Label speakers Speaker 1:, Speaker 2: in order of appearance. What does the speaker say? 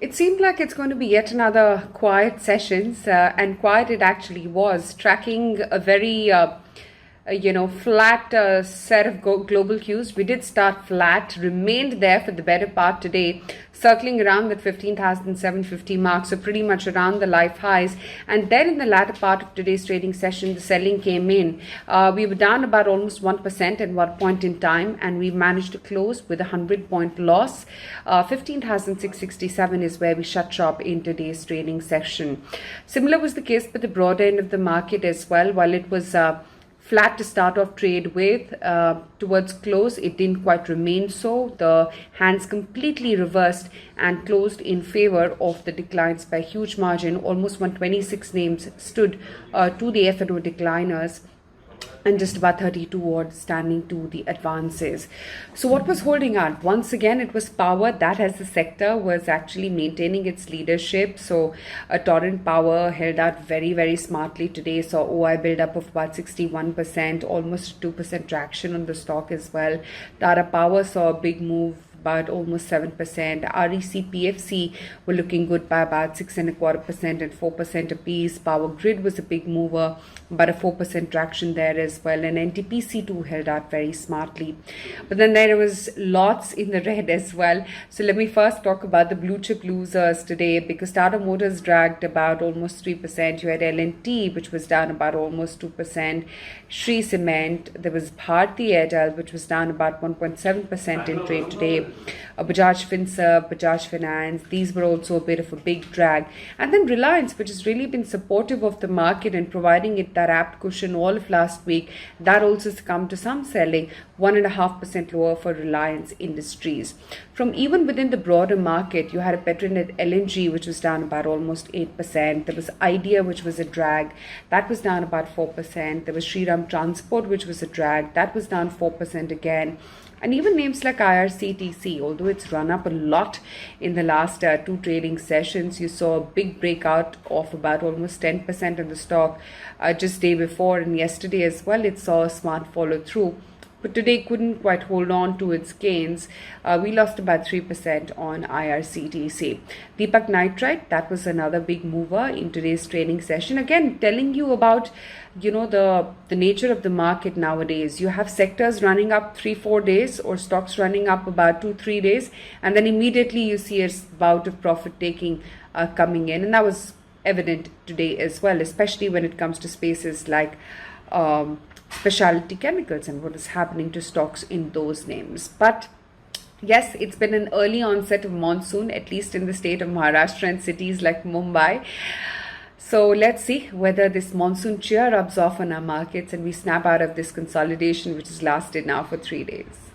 Speaker 1: It seemed like it's going to be yet another quiet sessions, and quiet it actually was, tracking a very flat set of global cues. We did start flat, remained there for the better part today, circling around that 15,750 mark, so pretty much around the life highs. And then in the latter part of today's trading session, the selling came in. We were down about almost 1% at one point in time, and we managed to close with a 100-point loss. 15,667 is where we shut shop in today's trading session. Similar was the case for the broader end of the market as well. While it was flat to start off trade with, towards close it didn't quite remain so. The hands completely reversed and closed in favor of the declines by a huge margin. Almost 126 names stood to the F&O decliners, and just about 32 odd standing to the advances. So what was holding out? Once again, it was power. That, as the sector, was actually maintaining its leadership. So Torrent Power held out very, very smartly today. Saw OI build up of about 61%, almost 2% traction on the stock as well. Tata Power saw a big move, about almost 7%. REC, PFC were looking good by about 6.25% and 4% apiece. Power Grid was a big mover, about a 4% traction there as well. And NTPC too held out very smartly. But then there was lots in the red as well. So let me first talk about the blue chip losers today, because Tata Motors dragged about almost 3%. You had L&T, which was down about almost 2%. Shree Cement, there was Bharti Airtel, which was down about 1.7% in trade today. Bajaj Finance, these were also a bit of a big drag. And then Reliance, which has really been supportive of the market and providing it that apt cushion all of last week, that also succumbed to some selling, 1.5% lower for Reliance Industries. From even within the broader market, you had a Petronet LNG, which was down about almost 8%. There was Idea, which was a drag, that was down about 4%. There was Shriram Transport, which was a drag, that was down 4% again. And even names like IRCTC, although it's run up a lot in the last two trading sessions, you saw a big breakout of about almost 10% in the stock just day before, and yesterday as well it saw a smart follow through. But today couldn't quite hold on to its gains. We lost about 3% on IRCTC. Deepak Nitrite, that was another big mover in today's trading session. Again, telling you about the nature of the market nowadays. You have sectors running up 3-4 days, or stocks running up about 2-3 days, and then immediately you see a bout of profit taking coming in, and that was evident today as well, especially when it comes to spaces like specialty chemicals and what is happening to stocks in those names. But yes, it's been an early onset of monsoon, at least in the state of Maharashtra and cities like Mumbai. So let's see whether this monsoon cheer rubs off on our markets and we snap out of this consolidation, which has lasted now for 3 days.